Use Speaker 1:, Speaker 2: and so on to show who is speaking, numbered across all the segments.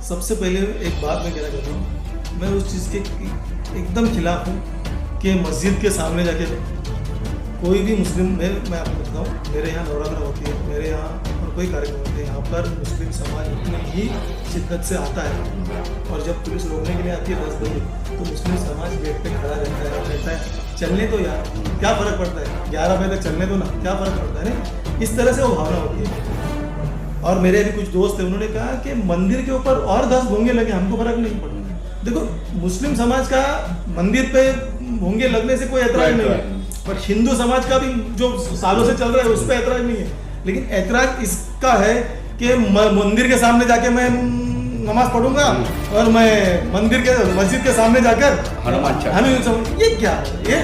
Speaker 1: सबसे पहले एक बात मैं कहना चाहता हूँ, मैं उस चीज़ के एकदम खिलाफ हूँ कि मस्जिद के सामने जाके कोई भी मुस्लिम मैं आपको बताऊँ, मेरे यहाँ नवरात्रा होती है, मेरे यहाँ और कोई कार्यक्रम होते हैं, यहाँ पर मुस्लिम समाज उतनी ही शिद्दत से आता है। और जब पुलिस रोकने के लिए आती है 10 बजे, तो मुस्लिम समाज गेट पे खड़ा रहता है, कहता है चलने तो यार, क्या फ़र्क पड़ता है, 11 बजे तक चलने दो ना, क्या फ़र्क पड़ता है ना। इस तरह से वो भावना होती है। और मेरे भी कुछ दोस्त हैं, उन्होंने कहा कि मंदिर के ऊपर और 10 भोंगे लगे, हमको फर्क नहीं पड़ता। देखो, मुस्लिम समाज का मंदिर पे भोंगे लगने से कोई ऐतराज नहीं है, पर हिंदू समाज का भी जो सालों से चल रहा है उस पर ऐतराज नहीं है। लेकिन ऐतराज इसका है कि मंदिर के सामने जाके मैं नमाज पढ़ूंगा और मैं मस्जिद के सामने जाकर हनुमान, ये क्या है? ये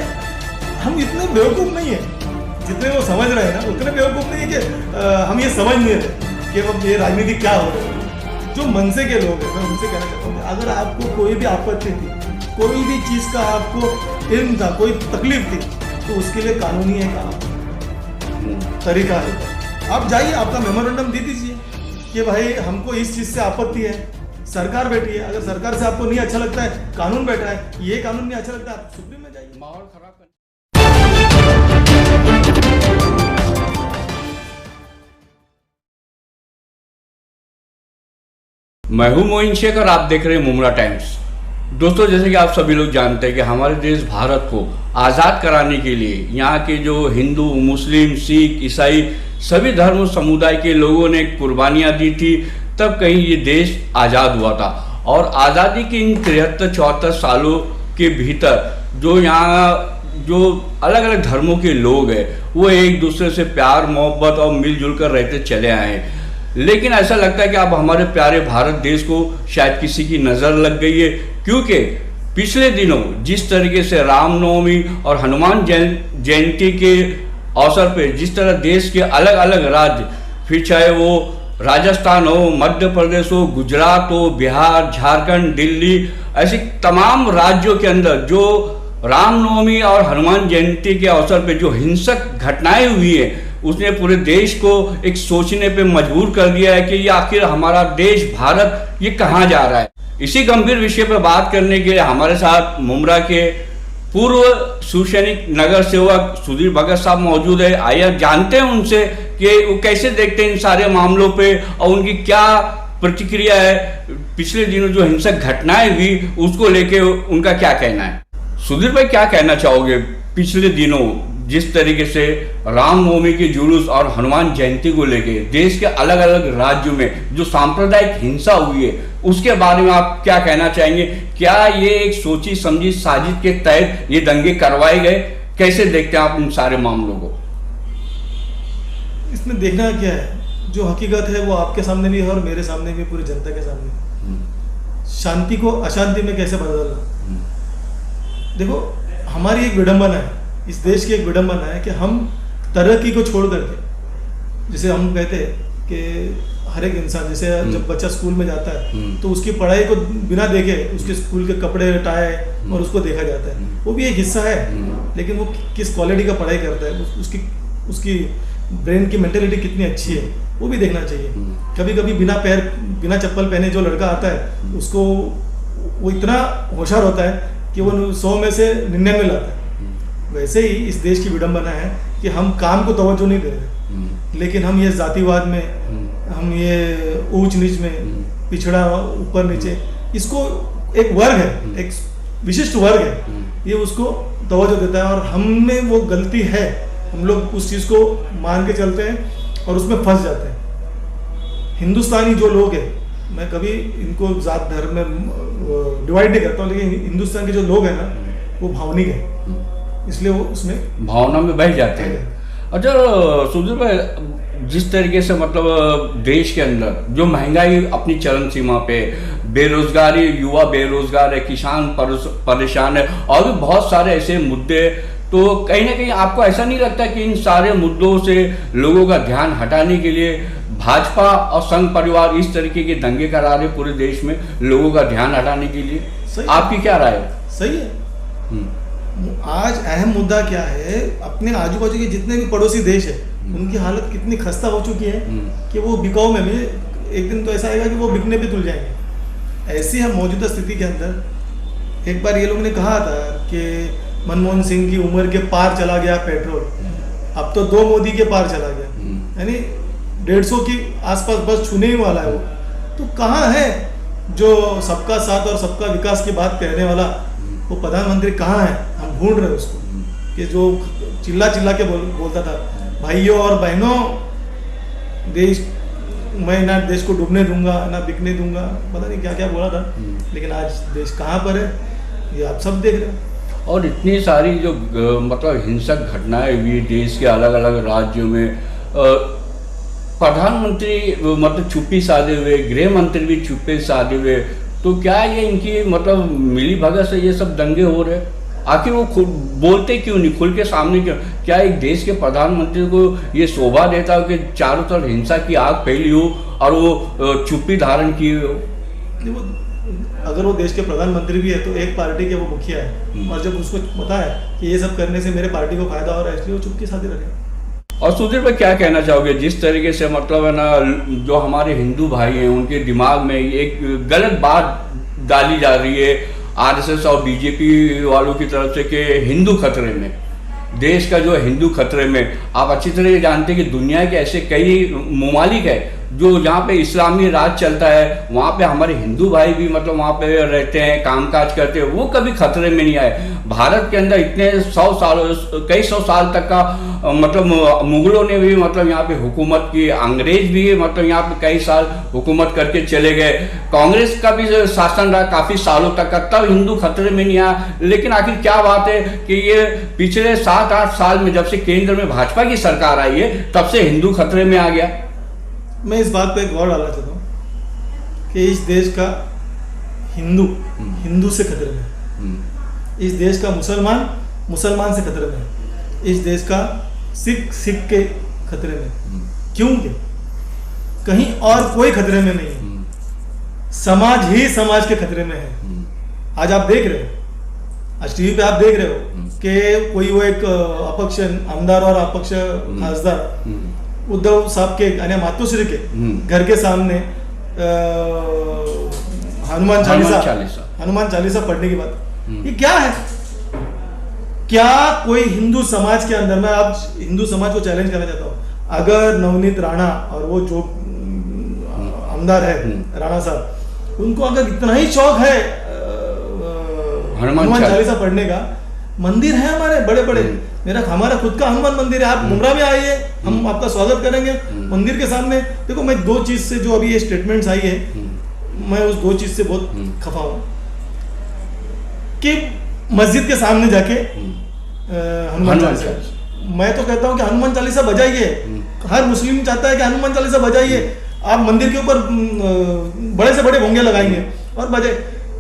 Speaker 1: हम इतने बेवकूफ़ नहीं है जितने वो समझ रहे हैं ना, उतने बेवकूफ़ नहीं है कि हम ये समझ नहीं रहे कि अब ये राजनीति क्या हो रही है। जो मनसे के लोग हैं, मैं उनसे कहना चाहता हूँ कि अगर आपको कोई भी आपत्ति थी, कोई भी चीज़ का आपको इल्म था, कोई तकलीफ थी, तो उसके लिए कानूनी एक तरीका है। आप जाइए, आपका मेमोरेंडम दे दीजिए कि भाई हमको इस चीज़ से आपत्ति है, सरकार बैठी है, अगर सरकार से आपको नहीं अच्छा लगता है, कानून बैठा है, ये कानून नहीं अच्छा लगता है, आप सुप्रीम में जाइए।
Speaker 2: माहौल खराब कर मैं हूं मोइन शेख और आप देख रहे हैं मुमरा टाइम्स। दोस्तों, जैसे कि आप सभी लोग जानते हैं कि हमारे देश भारत को आज़ाद कराने के लिए यहाँ के जो हिंदू, मुस्लिम, सिख, ईसाई सभी धर्म समुदाय के लोगों ने कुर्बानियाँ दी थी, तब कहीं ये देश आज़ाद हुआ था। और आज़ादी के इन 73-74 सालों के भीतर जो यहाँ जो अलग अलग धर्मों के लोग हैं, वो एक दूसरे से प्यार मोहब्बत और मिलजुल कर रहते चले आए हैं। लेकिन ऐसा लगता है कि अब हमारे प्यारे भारत देश को शायद किसी की नज़र लग गई है, क्योंकि पिछले दिनों जिस तरीके से रामनवमी और हनुमान जयंती के अवसर पे जिस तरह देश के अलग अलग राज्य, फिर चाहे वो राजस्थान हो, मध्य प्रदेश हो, गुजरात हो, बिहार, झारखंड, दिल्ली, ऐसे तमाम राज्यों के अंदर जो रामनवमी और हनुमान जयंती के अवसर पे जो हिंसक घटनाएं हुई है, उसने पूरे देश को एक सोचने पे मजबूर कर दिया है कि ये आखिर हमारा देश भारत ये कहाँ जा रहा है। इसी गंभीर विषय पर बात करने के लिए हमारे साथ मुमरा के पूर्व शिवसैनिक नगर सेवक सुधीर भगत साहब मौजूद है। आइए जानते हैं उनसे कि वो कैसे देखते हैं इन सारे मामलों पे और उनकी क्या प्रतिक्रिया है। पिछले दिनों जो हिंसक घटनाएं हुई उसको लेके उनका क्या कहना है। सुधीर भाई, क्या कहना चाहोगे? पिछले दिनों जिस तरीके से रामनवमी के जुलूस और हनुमान जयंती को लेके देश के अलग अलग राज्यों में जो सांप्रदायिक हिंसा हुई है, उसके बारे में आप क्या कहना चाहेंगे? क्या ये एक सोची समझी साजिश के तहत ये दंगे करवाए गए? कैसे देखते हैं आप इन सारे मामलों को?
Speaker 1: इसमें देखना क्या है, जो हकीकत है वो आपके सामने भी है और मेरे सामने भी, पूरी जनता के सामने। शांति को अशांति में कैसे बदलना। देखो, हमारी एक विडंबना है, इस देश की एक विडंबना है कि हम तरक्की को छोड़ करके, जैसे हम कहते हैं कि हर एक इंसान, जैसे जब बच्चा स्कूल में जाता है तो उसकी पढ़ाई को बिना देखे उसके स्कूल के कपड़े टाई और उसको देखा जाता है, वो भी एक हिस्सा है, लेकिन वो किस क्वालिटी का पढ़ाई करता है, उसकी ब्रेन की मेंटेलिटी कितनी अच्छी है, वो भी देखना चाहिए। कभी कभी बिना चप्पल पहने जो लड़का आता है, उसको वो इतना होशियार होता है कि वो 100 में से 99 लाता है। वैसे ही इस देश की विडंबना है कि हम काम को तवज्जो नहीं दे रहे, लेकिन हम ये जातिवाद में, हम ये ऊंच नीच में, पिछड़ा ऊपर नीचे, इसको एक वर्ग है, एक विशिष्ट वर्ग है, ये उसको तवज्जो देता है और हम में वो गलती है, हम लोग उस चीज़ को मान के चलते हैं और उसमें फंस जाते हैं। हिंदुस्तानी जो लोग हैं, मैं कभी इनको जात धर्म में डिवाइड नहीं करता हूँ, लेकिन हिंदुस्तान के जो लोग हैं ना, वो भावनिक है, इसलिए वो उसमें भावना में बह जाते हैं।
Speaker 2: अच्छा सुधीर भाई, जिस तरीके से मतलब देश के अंदर जो महंगाई अपनी चरम सीमा पे, बेरोजगारी, युवा बेरोजगार है, किसान परेशान है और भी बहुत सारे ऐसे मुद्दे, तो कहीं ना कहीं आपको ऐसा नहीं लगता कि इन सारे मुद्दों से लोगों का ध्यान हटाने के लिए भाजपा और संघ परिवार इस तरीके के दंगे करा रहे पूरे देश में लोगों का ध्यान हटाने के लिए? आपकी क्या राय है?
Speaker 1: सही है। आज अहम मुद्दा क्या है, अपने आजू बाजू के जितने भी पड़ोसी देश है उनकी हालत कितनी खस्ता हो चुकी है कि वो बिकाऊ में भी एक दिन तो ऐसा आएगा कि वो बिकने पे तुल जाएंगे। ऐसी है मौजूदा स्थिति के अंदर। एक बार ये लोग ने कहा था कि मनमोहन सिंह की उम्र के पार चला गया पेट्रोल, अब तो 2 मोदी के पार चला गया, यानी 150 की आसपास बस छूने ही वाला है वो। तो कहाँ है जो सबका साथ और सबका विकास की बात कहने वाला वो प्रधानमंत्री कहाँ है? हम ढूंढ रहे हैं उसको, कि जो चिल्ला चिल्ला के बोलता था भाइयों और बहनों, देश मैं ना देश को डूबने दूंगा ना बिकने दूंगा, पता नहीं क्या क्या बोला था, लेकिन आज देश कहाँ पर है ये आप सब देख रहे हैं।
Speaker 2: और इतनी सारी जो मतलब हिंसक घटनाएं हुई देश के अलग अलग राज्यों में, प्रधानमंत्री मतलब चुप्पी साधे हुए, गृह मंत्री भी चुप्पी साधे हुए, तो क्या ये इनकी मतलब मिली भगत से ये सब दंगे हो रहे? आखिर वो खुद बोलते क्यों नहीं, खुल के सामने क्यों? क्या एक देश के प्रधानमंत्री को ये शोभा देता हो कि चारों तरफ हिंसा की आग फैली हो और वो चुप्पी धारण किए हो?
Speaker 1: अगर वो देश के प्रधानमंत्री भी है तो एक पार्टी के वो मुखिया है, और जब उसको पता है कि ये सब करने से मेरे पार्टी को फायदा हो रहा है, इसलिए वो चुप्पी साधे रखे।
Speaker 2: और सुधीर भाई क्या कहना चाहोगे, जिस तरीके से मतलब है ना जो हमारे हिंदू भाई हैं उनके दिमाग में एक गलत बात डाली जा रही है आरएसएस और बीजेपी वालों की तरफ से कि हिंदू खतरे में, देश का जो हिंदू खतरे में। आप अच्छी तरह जानते हैं कि दुनिया के ऐसे कई ममालिक है जो जहाँ पे इस्लामी राज चलता है, वहाँ पे हमारे हिंदू भाई भी मतलब वहाँ पे रहते हैं, कामकाज करते हैं, वो कभी खतरे में नहीं आए। भारत के अंदर इतने 100 साल, कई 100 साल तक का मतलब मुगलों ने भी मतलब यहाँ पे हुकूमत की, अंग्रेज भी मतलब यहाँ पे कई साल हुकूमत करके चले गए, कांग्रेस का भी शासन रहा काफ़ी सालों तक का, तब हिंदू खतरे में नहीं आया। लेकिन आखिर क्या बात है कि ये पिछले 7-8 साल में जब से केंद्र में भाजपा की सरकार आई है तब से हिंदू खतरे में आ गया।
Speaker 1: मैं इस बात पे एक गौर डालना चाहता हूँ कि इस देश का हिंदू से खतरे में है, इस देश का मुसलमान से खतरे में है, इस देश का सिख के खतरे में। क्योंकि कहीं और कोई खतरे में नहीं है, समाज ही समाज के खतरे में है। आज आप देख रहे हो, आज टीवी पे आप देख रहे हो कि कोई वो एक अपक्ष आमदार और अपक्ष खासदार उद्धव साहब के यानी मातोश्री के घर के सामने हनुमान चालीसा पढ़ने की बात, ये क्या है? क्या कोई हिंदू समाज के अंदर, मैं आज हिंदू समाज को चैलेंज करना चाहता हूँ, अगर नवनीत राणा और वो जो आमदार है राणा साहब, उनको अगर इतना ही शौक है हनुमान चालीसा पढ़ने का, मंदिर है हमारे बड़े बड़े, हमारा खुद का हनुमान मंदिर है, आप मुमरा में आइए, हम आपका स्वागत करेंगे मंदिर के सामने। देखो मैं 2 चीज से जो अभी ये स्टेटमेंट्स आई है, मैं उस 2 चीज से बहुत खफा हूं कि मस्जिद के सामने जाके हनुमान चालीसा, मैं तो कहता हूं कि हनुमान चालीसा बजाइए, हर मुस्लिम चाहता है कि हनुमान चालीसा बजाइए, आप मंदिर के ऊपर बड़े से बड़े भोंगे लगाएंगे और बजे।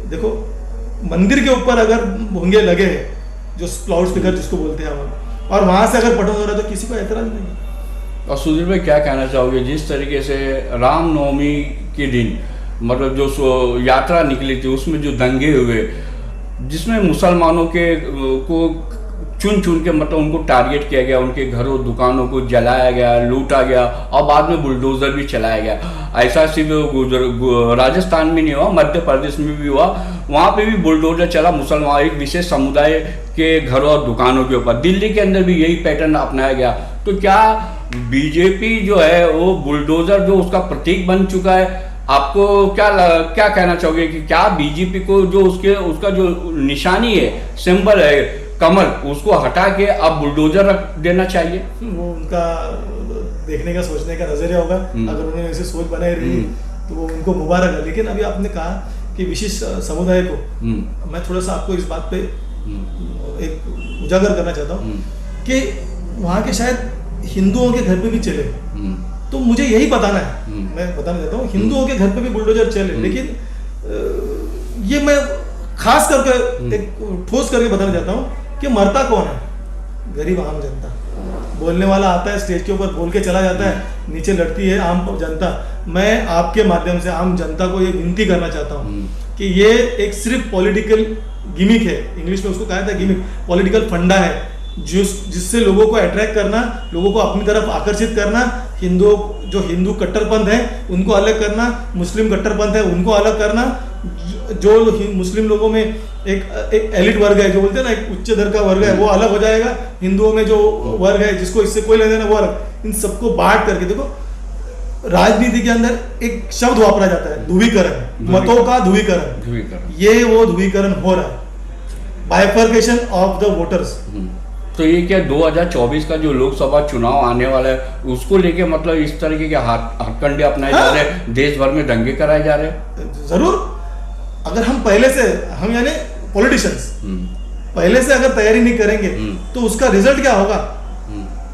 Speaker 1: देखो मंदिर के ऊपर अगर भोंगे लगे जो लाउड स्पीकर जिसको बोलते हैं हम, और वहां से अगर पठन हो रहा है तो किसी को एतराज नहीं।
Speaker 2: और सुधीर भाई क्या कहना चाहोगे, जिस तरीके से रामनवमी के दिन मतलब जो यात्रा निकली थी उसमें जो दंगे हुए, जिसमें मुसलमानों के को चुन के मतलब उनको टारगेट किया गया, उनके घरों दुकानों को जलाया गया, लूटा गया और बाद में बुलडोजर भी चलाया गया। ऐसा सिर्फ राजस्थान में नहीं हुआ, मध्य प्रदेश में भी हुआ, वहाँ पे भी बुलडोजर चला मुसलमान एक विशेष समुदाय के घरों और दुकानों के ऊपर। दिल्ली के अंदर भी यही पैटर्न अपनाया गया। तो क्या बीजेपी जो है वो बुलडोजर जो उसका प्रतीक बन चुका है? आपको क्या कहना चाहोगे कि क्या बीजेपी को जो उसका जो निशानी है, सिंबल है कमल, उसको हटा के अब बुलडोजर रख देना चाहिए?
Speaker 1: वो उनका देखने का सोचने का नजरिया होगा, अगर उन्होंने ऐसे सोच बनाई रही तो वो उनको मुबारक है। लेकिन अभी आपने कहा कि विशिष्ट समुदाय को, मैं थोड़ा सा आपको इस बात पे एक उजागर करना चाहता हूँ कि वहाँ के शायद हिंदुओं के घर पे भी चले, तो मुझे यही बताना है, मैं बताना चाहता हूँ हिंदुओं के घर पे भी बुलडोजर चले, लेकिन ये मैं खास करके एक ठोस करके बताना चाहता हूँ कि मरता कौन है? गरीब आम जनता। बोलने वाला आता है स्टेज के ऊपर बोल के चला जाता है, नीचे लड़ती है आम जनता। मैं आपके माध्यम से आम जनता को ये विनती करना चाहता हूँ कि ये एक सिर्फ पॉलिटिकल गिमिक है, इंग्लिश में उसको कहा था गिमिक, पॉलिटिकल फंडा है, जिससे लोगों को अट्रैक्ट करना, लोगों को अपनी तरफ आकर्षित करना, हिंदू कट्टरपंथ है उनको अलग करना, मुस्लिम कट्टरपंथ है उनको अलग करना, जो मुस्लिम लोगों में एक एलिट वर्ग है, जो बोलते हैं ना एक उच्च दर का वर्ग है, वो अलग हो जाएगा। हिंदुओं में जो वर्ग है जिसको इससे कोई लेना देना, वो अलग। इन सबको बांट करके देखो, राजनीति के अंदर एक शब्द वापरा जाता है, ध्रुवीकरण, मतों का ध्रुवीकरण। ये वो ध्रुवीकरण हो रहा है, बाइफर्केशन ऑफ द वोटर्स।
Speaker 2: तो ये क्या 2024 का जो लोकसभा चुनाव आने वाला है उसको लेके मतलब इस तरीके के हथकंडे अपनाए जा रहे हैं, देश भर में दंगे कराए जा रहे हैं?
Speaker 1: जरूर। अगर हम पहले से, हम यानी पॉलिटिशियंस पहले से अगर तैयारी नहीं करेंगे तो उसका रिजल्ट क्या होगा?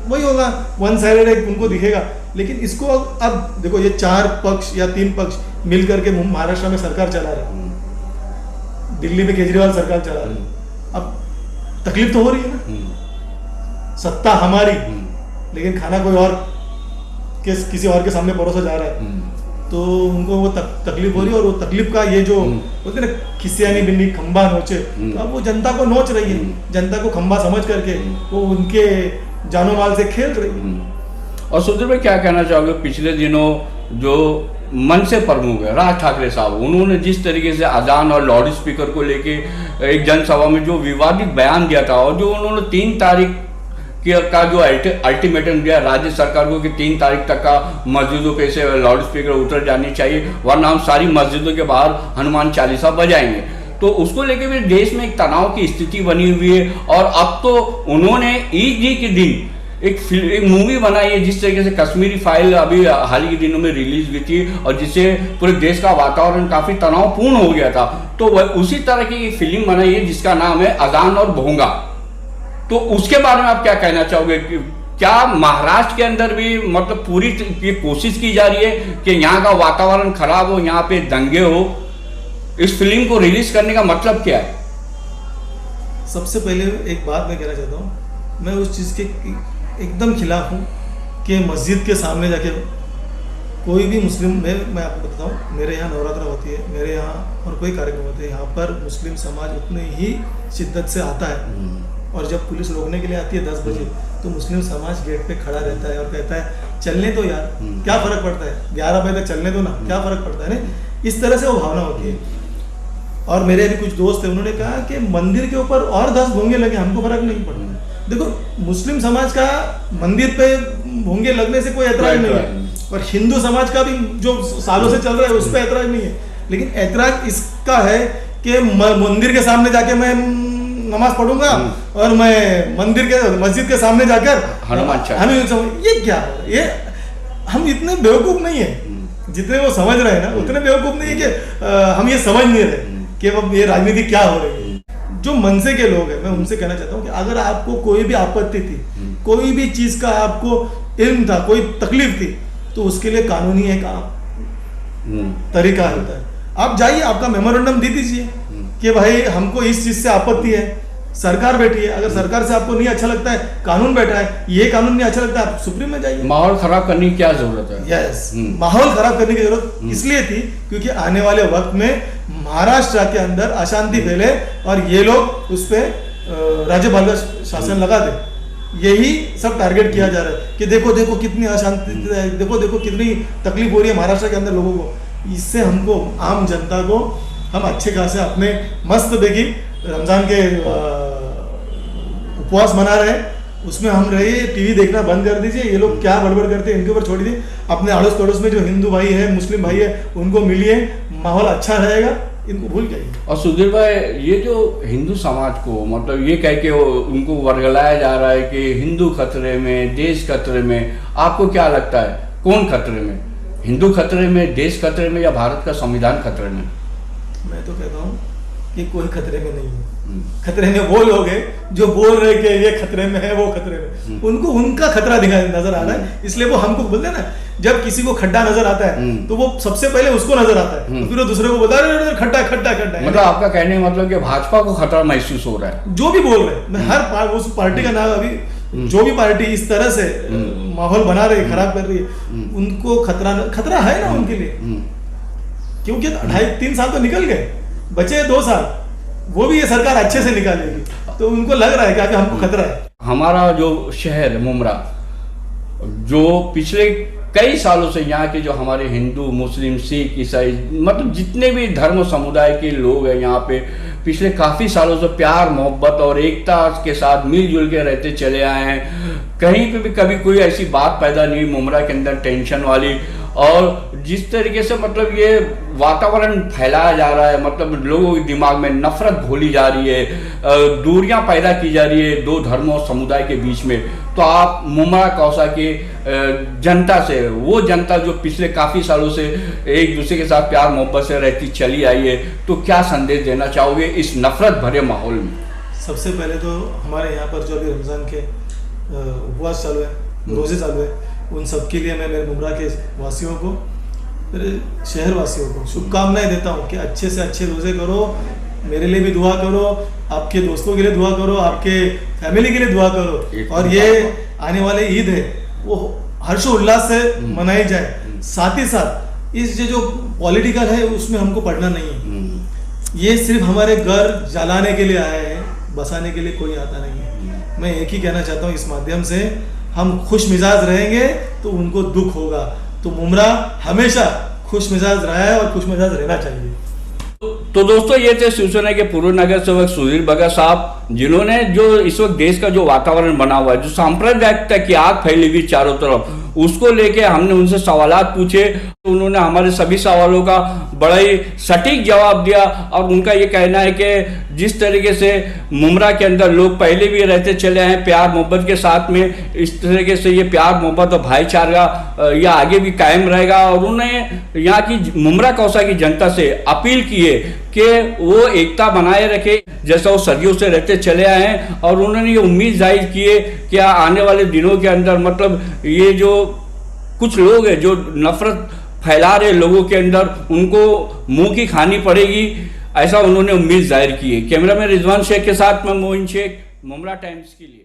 Speaker 1: वही होगा, वन साइडेड एक उनको दिखेगा। लेकिन इसको अब देखो, ये 4 पक्ष या 3 पक्ष मिल करके महाराष्ट्र में सरकार चला रहे, दिल्ली में केजरीवाल सरकार चला रहे। अब तकलीफ तो हो रही है ना, सत्ता हमारी लेकिन खाना कोई और किसी और के सामने परोसा जा रहा है, तो उनको वो तकलीफ हो रही है। और वो तकलीफ का ये जो बोलते हैं ना, खिसियानी बिन्नी खंबा नोचे, तो अब वो जनता को नोच रही है, जनता को खंबा समझ करके वो उनके जानो माल से खेल रही है।
Speaker 2: और सुधीर भाई क्या कहना चाहोगे, पिछले दिनों जो मनसे प्रमुख है राज ठाकरे साहब, उन्होंने जिस तरीके से अजान और लाउड स्पीकर को लेके एक जनसभा में जो विवादित बयान दिया था, और जो उन्होंने 3 तारीख का जो अल्टीमेटम दिया राज्य सरकार को कि 3 तारीख तक का मस्जिदों पे से लाउड स्पीकर उतर जानी चाहिए, वरना हम सारी मस्जिदों के बाहर हनुमान चालीसा बजाएंगे। तो उसको लेके भी देश में एक तनाव की स्थिति बनी हुई है। और अब तो उन्होंने ईद के दिन एक मूवी बनाई है, जिस तरीके से कश्मीरी फाइल अभी हाल ही के दिनों में रिलीज हुई थी, और जिससे पूरे देश का वातावरण काफी तनावपूर्ण हो गया था। तो वह उसी तरह की फिल्म बनाई है जिसका नाम है अजान और भोंगा। तो उसके बारे में आप क्या कहना चाहोगे कि क्या महाराष्ट्र के अंदर भी मतलब पूरी ये कोशिश की जा रही है कि यहाँ का वातावरण खराब हो, यहाँ पे दंगे हो? इस फिल्म को रिलीज करने का मतलब क्या है?
Speaker 1: सबसे पहले एक बात मैं कहना चाहता हूँ, मैं उस चीज़ के एकदम खिलाफ हूँ कि मस्जिद के सामने जाके कोई भी मुस्लिम, मैं आपको बताता हूँ, मेरे यहाँ नवरात्रा होती है, मेरे यहाँ और कोई कार्यक्रम होते हैं, यहाँ पर मुस्लिम समाज उतने ही शिद्दत से आता है। और जब पुलिस रोकने के लिए आती है 10 बजे, तो मुस्लिम समाज गेट पे खड़ा रहता है और कहता है चलने तो यार, क्या फ़र्क पड़ता है, 11 बजे तक चलने दो ना, क्या फ़र्क पड़ता है ना। इस तरह से वो भावना होती है। और मेरे अभी कुछ दोस्त हैं, उन्होंने कहा कि मंदिर के ऊपर और 10 भोंगे लगे, हमको फ़र्क नहीं पड़ता। देखो, मुस्लिम समाज का मंदिर पे भोंगे लगने से कोई ऐतराज नहीं है, और हिंदू समाज का भी जो सालों से चल रहा है उस पर ऐतराज नहीं है। लेकिन ऐतराज इसका है कि मंदिर के सामने जाके मैं नमाज पढ़ूंगा और मैं मस्जिद के सामने जाकर हनुमान, ये क्या है? ये हम इतने बेवकूफ़ नहीं है जितने वो समझ रहे हैं ना, उतने बेवकूफ़ नहीं है कि हम ये समझ नहीं रहे कि अब ये राजनीति क्या हो रही है। जो मनसे के लोग हैं, मैं उनसे कहना चाहता हूँ कि अगर आपको कोई भी आपत्ति थी, कोई भी चीज़ का आपको इल्म था, कोई तकलीफ थी, तो उसके लिए कानूनी एक तरीका होता है। आप जाइए, आपका मेमोरेंडम दे दीजिए कि भाई हमको इस चीज़ से आपत्ति है, सरकार बैठी है, अगर सरकार से आपको नहीं अच्छा लगता है, कानून बैठा है, ये कानून नहीं अच्छा लगता है, आप सुप्रीम में जाइए।
Speaker 2: माहौल खराब करने की क्या जरूरत है?
Speaker 1: यस, माहौल खराब करने की जरूरत इसलिए थी क्योंकि आने वाले वक्त में महाराष्ट्र के अंदर अशांति फैले और ये लोग उस पर राज्यपाल का शासन लगा दे। यही सब टारगेट किया जा रहा है कि देखो देखो कितनी अशांति, देखो देखो कितनी तकलीफ हो रही है महाराष्ट्र के अंदर लोगों को। इससे हमको, आम जनता को, हम अच्छे खासे अपने मस्त बेगी रमजान के उपवास मना रहे हैं, उसमें हम रहिए, टीवी देखना बंद कर दीजिए। ये लोग क्या बड़बड़ करते हैं इनके ऊपर छोड़ दीजिए। अपने अड़ोस पड़ोस में जो हिंदू भाई है, मुस्लिम भाई है, उनको मिलिए, माहौल अच्छा रहेगा, इनको भूल जाइए।
Speaker 2: और सुधीर भाई, ये जो हिंदू समाज को मतलब ये कह के उनको वर्गलाया जा रहा है कि हिंदू खतरे में, देश खतरे में, आपको क्या लगता है कौन खतरे में? हिंदू खतरे में, देश खतरे में, या भारत का संविधान खतरे में?
Speaker 1: मैं तो कहता हूँ कि कोई खतरे में नहीं है। खतरे में वो लोग हैं जो बोल रहे कि ये खतरे में है, वो खतरे में, उनको उनका खतरा नजर आ रहा है, इसलिए वो हमको बोलते हैं ना, जब किसी को खड्डा नजर आता है तो वो सबसे पहले उसको नजर आता है, तो फिर वो दूसरे को बोलता है खड्डा खड्डा खड्डा।
Speaker 2: मतलब आपका कहने मतलब कि भाजपा को खतरा महसूस हो रहा है?
Speaker 1: जो भी बोल रहे हैं, मैं हर उस पार्टी का नाम, अभी जो भी पार्टी इस तरह से माहौल बना रही है, खराब कर रही है, उनको खतरा है ना उनके लिए, क्योंकि 2.5-3 साल तो निकल गए, बचे 2 साल, वो भी ये सरकार अच्छे से निकालेगी, तो उनको लग रहा है कि हमको खतरा है।
Speaker 2: हमारा जो शहर मुमरा, जो पिछले कई सालों से यहाँ के जो हमारे हिंदू, मुस्लिम, सिख, ईसाई, मतलब जितने भी धर्म समुदाय के लोग हैं यहाँ पे पिछले काफ़ी सालों से प्यार मोहब्बत और एकता के साथ मिलजुल के रहते चले आए हैं। कहीं पे भी कभी कोई ऐसी बात पैदा नहीं मुमरा के अंदर टेंशन वाली। और जिस तरीके से मतलब ये वातावरण फैलाया जा रहा है, मतलब लोगों के दिमाग में नफरत घोली जा रही है, दूरियां पैदा की जा रही है दो धर्मों और समुदाय के बीच में, तो आप मुमरा कौसा के जनता से, वो जनता जो पिछले काफ़ी सालों से एक दूसरे के साथ प्यार मोहब्बत से रहती चली आई है, तो क्या संदेश देना चाहोगे इस नफरत भरे माहौल में?
Speaker 1: सबसे पहले तो हमारे यहाँ पर जो अभी रमज़ान के उपवास चालू है, रोज़े चालू है, उन सब के लिए मैं मेरे मुमरा के वासियों को, मेरे शहर वासियों को शुभकामनाएं देता हूँ कि अच्छे से अच्छे रोज़े करो, मेरे लिए भी दुआ करो, आपके दोस्तों के लिए दुआ करो, आपके फैमिली के लिए दुआ करो, और ये आने वाले ईद है वो हर्षोल्लास से मनाई जाए। साथ ही साथ इस जो पॉलिटिकल है उसमें हमको पढ़ना नहीं है। ये सिर्फ हमारे घर जलाने के लिए आए हैं, बसाने के लिए कोई आता नहीं है। मैं एक ही कहना चाहता हूँ, इस माध्यम से हम खुश मिजाज रहेंगे तो उनको दुख होगा। तो मुमरा हमेशा खुश मिजाज रहा है और खुश मिजाज रहना चाहिए।
Speaker 2: तो दोस्तों, ये थे शिवसेना के पूर्व नगर सेवक सुधीर भगत साहब, जिन्होंने जो इस वक्त देश का जो वातावरण बना हुआ है, जो सांप्रदायिकता की आग फैली हुई चारों तरफ, उसको लेके हमने उनसे सवालात पूछे तो उन्होंने हमारे सभी सवालों का बड़ा ही सटीक जवाब दिया। और उनका ये कहना है कि जिस तरीके से मुमरा के अंदर लोग पहले भी रहते चले आए प्यार मोहब्बत के साथ में, इस तरीके से ये प्यार मोहब्बत और भाईचारा यह आगे भी कायम रहेगा। और उन्होंने यहाँ की मुमरा कौसा की जनता से अपील की है कि वो एकता बनाए रखे जैसा वो सदियों से रहते चले आए हैं। और उन्होंने ये उम्मीद जाहिर की है कि आने वाले दिनों के अंदर मतलब ये जो कुछ लोग हैं जो नफरत फैला रहे लोगों के अंदर, उनको मुंह की खानी पड़ेगी, ऐसा उन्होंने उम्मीद जाहिर की है। कैमरामैन रिजवान शेख के साथ मैं मोइन शेख, मुमरा टाइम्स के लिए।